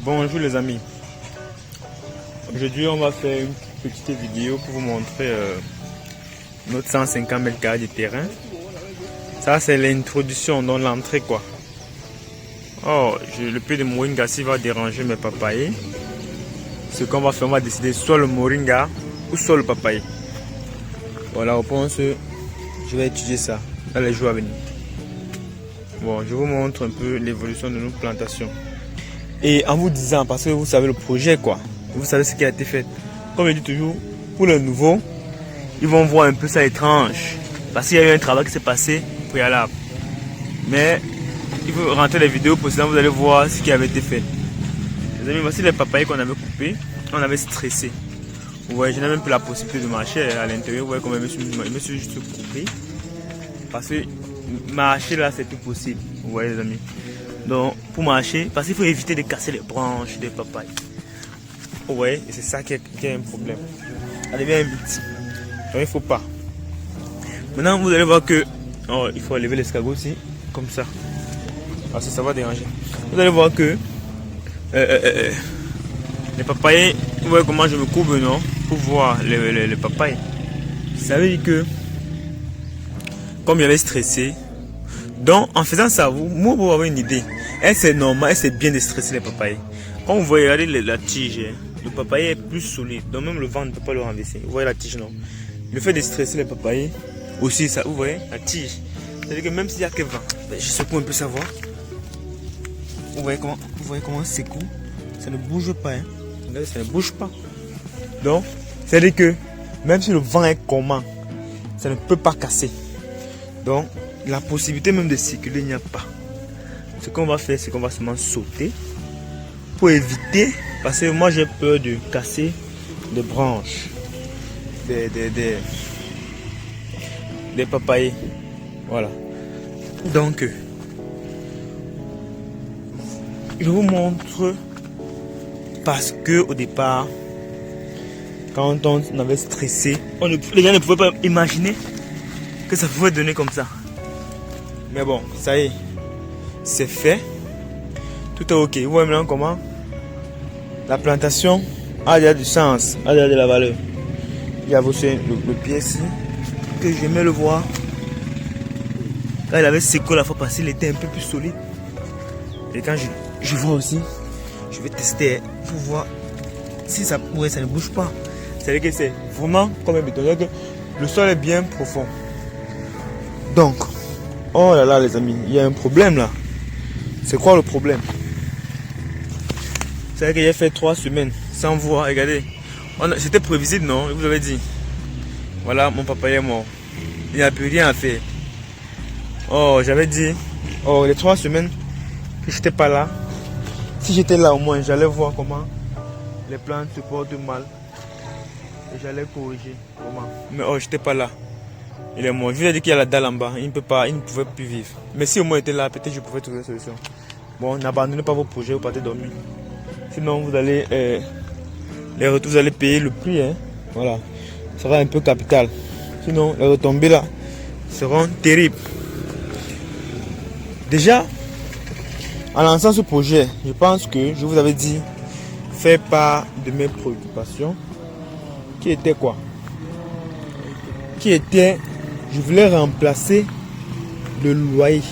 Bonjour les amis, aujourd'hui on va faire une petite vidéo pour vous montrer notre 150 mètres carrés de terrain. Ça c'est l'introduction dans l'entrée quoi. Oh, le peu de moringa s'il va déranger mes papayers. Ce qu'on va faire, on va décider soit le moringa ou soit le papaye. Voilà, je pense que je vais étudier ça dans les jours à venir. Bon, je vous montre un peu l'évolution de nos plantations. Et en vous disant, parce que vous savez le projet quoi, vous savez ce qui a été fait. Comme je dis toujours, pour les nouveaux, ils vont voir un peu ça étrange. Parce qu'il y a eu un travail qui s'est passé préalable. Mais il faut rentrer les vidéos précédentes, vous allez voir ce qui avait été fait. Les amis, voici les papayes qu'on avait coupés. On avait stressé. Vous voyez, je n'ai même plus la possibilité de marcher à l'intérieur. Vous voyez comment je me suis juste coupé. Parce que marcher là, c'est plus possible. Vous voyez les amis. Donc, pour marcher, parce qu'il faut éviter de casser les branches des papayes. Vous voyez, et c'est ça qui est un problème. Ça devient un but. Donc, il ne faut pas. Maintenant, vous allez voir que il faut lever l'escargot aussi, comme ça. Parce que ça va déranger. Vous allez voir que les papayes, vous voyez comment je me courbe, non? Pour voir les papayes. Ça veut dire que, comme j'avais stressé, donc en faisant ça, moi vous avez une idée. C'est normal, c'est bien de stresser les papayes. Quand vous voyez, regardez la tige, le papaye est plus solide. Donc même le vent ne peut pas le renverser. Vous voyez la tige, non? Le fait de stresser les papayes, aussi, ça, vous voyez, la tige. C'est-à-dire que même s'il y a que vent, je secoue un peu savoir. Vous voyez comment c'est secoue. Ça ne bouge pas. Hein. Regardez, ça ne bouge pas. Donc, c'est-à-dire que même si le vent est comment, ça ne peut pas casser. Donc, la possibilité même de circuler, il n'y a pas. Ce qu'on va faire, c'est qu'on va seulement sauter pour éviter, parce que moi j'ai peur de casser des branches, des papayers. Voilà. Donc, je vous montre parce que au départ, quand on avait stressé, les gens ne pouvaient pas imaginer que ça pouvait donner comme ça. Mais bon, ça y est, c'est fait. Tout est ok. Vous voyez maintenant comment la plantation a déjà du sens, a déjà de la valeur. Il y a aussi le pied ici, que j'aimais le voir. Quand il avait secoué la fois passée, il était un peu plus solide. Et quand je vois aussi, je vais tester pour voir si ça pourrait, ça ne bouge pas. C'est-à-dire que c'est vraiment comme un béton. C'est-à-dire que le sol est bien profond. Donc, oh là là les amis, il y a un problème là. C'est quoi le problème? C'est vrai que j'ai fait 3 semaines sans voir, regardez. C'était prévisible non? Je vous avais dit. Voilà, mon papa est mort. Il n'y a plus rien à faire. Oh, j'avais dit, oh les 3 semaines que j'étais pas là. Si j'étais là au moins, j'allais voir comment les plantes se portent mal. Et j'allais corriger comment. Mais oh, j'étais pas là. Il est mort. Je vous ai dit qu'il y a la dalle en bas. Il ne pouvait plus vivre. Mais si au moins il était là, peut-être je pouvais trouver une solution. Bon, n'abandonnez pas vos projets, vous partez dormir. Sinon, vous allez vous allez payer le prix. Hein. Voilà. Ça sera un peu capital. Sinon, les retombées là seront terribles. Déjà, en lançant ce projet, je pense que je vous avais dit faire part de mes préoccupations. Qui était quoi? Qui était, je voulais remplacer le loyer.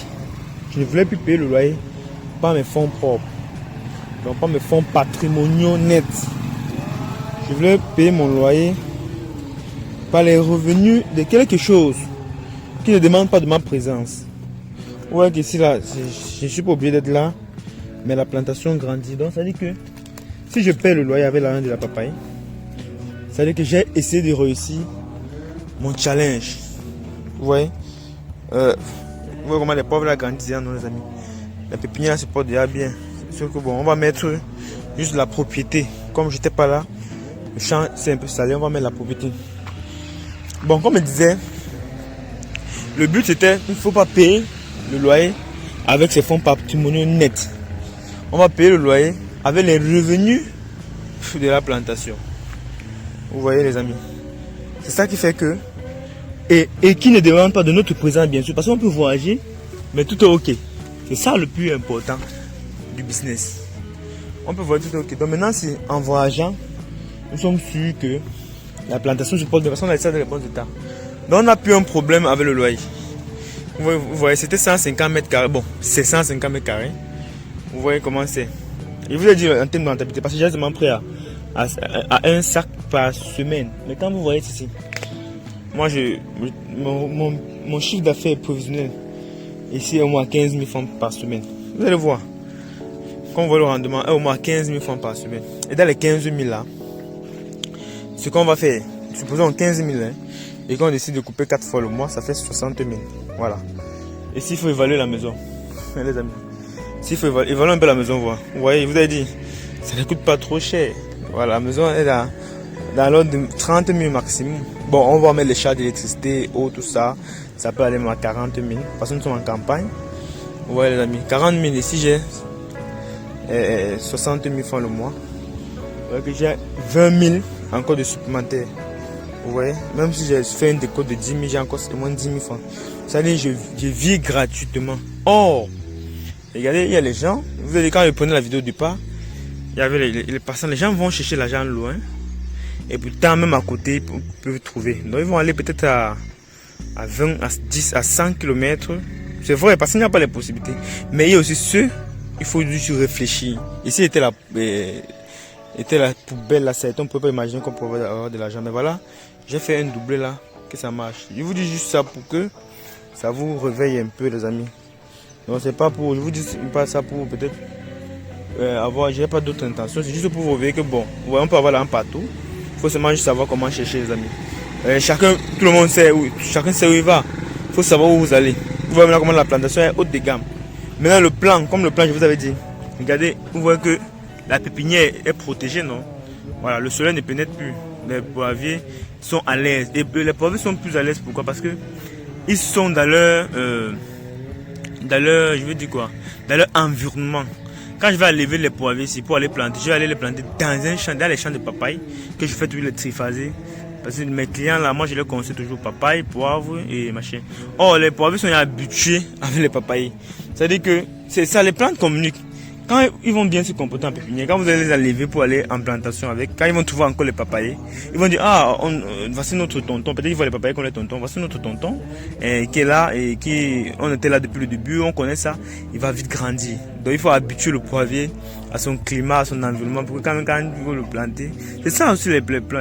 Je ne voulais plus payer le loyer par mes fonds propres. Donc pas mes fonds patrimoniaux nets. Je voulais payer mon loyer par les revenus de quelque chose qui ne demande pas de ma présence. Vous voyez qu'ici là, je ne suis pas obligé d'être là, mais la plantation grandit. Donc ça veut dire que si je paie le loyer avec l'argent de la papaye, ça veut dire que j'ai essayé de réussir mon challenge. Vous voyez, comment les pauvres là grandissent, non les amis. La pépinière se porte déjà bien. C'est sûr que bon, on va mettre juste la propriété. Comme j'étais pas là, le champ c'est un peu salé, on va mettre la propriété. Bon, comme je disais, le but c'était, il ne faut pas payer le loyer avec ses fonds patrimoniaux nets. On va payer le loyer avec les revenus de la plantation. Vous voyez les amis. C'est ça qui fait que et qui ne demande pas de notre présence bien sûr. Parce qu'on peut voyager, mais tout est ok. C'est ça le plus important du business. On peut voir tout ok. Donc maintenant, si en voyageant, nous sommes sûrs que la plantation se porte de façon à dans les bons états. Donc on n'a plus un problème avec le loyer. Vous voyez, c'était 150 mètres carrés. Bon, c'est 150 mètres carrés. Vous voyez comment c'est. Je vous ai dit en termes de rentabilité, parce que j'ai seulement pris à un sac par semaine. Mais quand vous voyez ceci, moi, mon chiffre d'affaires est prévisionnel. Ici, au moins 15 000 francs par semaine. Vous allez voir. Quand on voit le rendement, au moins 15 000 francs par semaine. Et dans les 15 000 là, ce qu'on va faire, supposons 15 000, hein, et qu'on décide de couper 4 fois le mois, ça fait 60 000. Voilà. Et s'il faut évaluer la maison, les amis, s'il faut évaluer un peu la maison, vous voyez, vous avez dit, ça ne coûte pas trop cher. Voilà, la maison est dans l'ordre de 30 000 maximum. Bon, on va mettre les charges d'électricité, eau, tout ça. Ça peut aller à 40 000. Parce que nous sommes en campagne. Vous voyez, les amis, 40 000. Ici, j'ai 60 000 francs le mois. J'ai 20 000 encore de supplémentaires. Vous voyez, même si j'ai fait une déco de 10 000, j'ai encore moins de 10 000 francs. Ça veut dire que je vis gratuitement. Or, regardez, il y a les gens. Vous avez dit, quand je prenais la vidéo du pas, il y avait les passants. Les gens vont chercher l'argent loin. Et pourtant, même à côté, ils peuvent trouver. Donc, ils vont aller peut-être à 20, à 10, à 100 km. C'est vrai, parce qu'il n'y a pas les possibilités. Mais il y a aussi ceux, il faut juste réfléchir. Ici était la poubelle, là, on ne peut pas imaginer qu'on pouvait avoir de l'argent. Mais voilà, j'ai fait un doublé là, que ça marche. Je vous dis juste ça pour que ça vous réveille un peu, les amis. Donc, c'est pas pour, je vous dis pas ça pour peut-être j'ai pas d'autres intentions. C'est juste pour vous réveiller que bon, on peut avoir là un partout. Il faut seulement juste savoir comment chercher, les amis. Tout le monde sait où, chacun sait où il va. Il faut savoir où vous allez. Vous voyez maintenant comment la plantation est haute de gamme. Maintenant le plan, comme le plan je vous avais dit, regardez, vous voyez que la pépinière est protégée, non? Voilà, le soleil ne pénètre plus. Les poivriers sont à l'aise. Et les poivriers sont plus à l'aise, pourquoi? Parce que ils sont dans leur, je veux dire quoi, dans leur environnement. Quand je vais enlever les poivriers ici pour aller planter, je vais aller les planter dans un champ, dans les champs de papaye, que je fais toujours les triphaser. Parce que mes clients là, moi je les conseille toujours papaye, poivre et machin. Or les poivriers sont habitués avec les papayes. C'est-à-dire que c'est ça, les plantes communiquent. Quand ils vont bien se comporter en pépinière, quand vous allez les enlever pour aller en plantation avec, quand ils vont trouver encore les papayers, ils vont dire ah, voici notre tonton. Peut-être qu'ils voient les papayers comme les tontons. Voici notre tonton qui est là et on était là depuis le début, on connaît ça. Il va vite grandir. Donc il faut habituer le poivrier à son climat, à son environnement pour que quand il veut le planter. C'est ça aussi les plans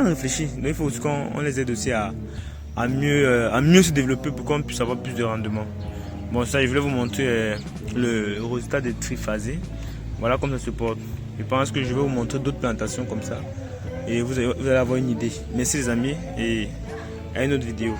réfléchis. Donc il faut aussi qu'on les aide aussi à mieux se développer pour qu'on puisse avoir plus de rendement. Bon, ça, je voulais vous montrer le résultat des triphasés. Voilà comme ça se porte. Je pense que je vais vous montrer d'autres plantations comme ça. Et vous allez avoir une idée. Merci les amis et à une autre vidéo.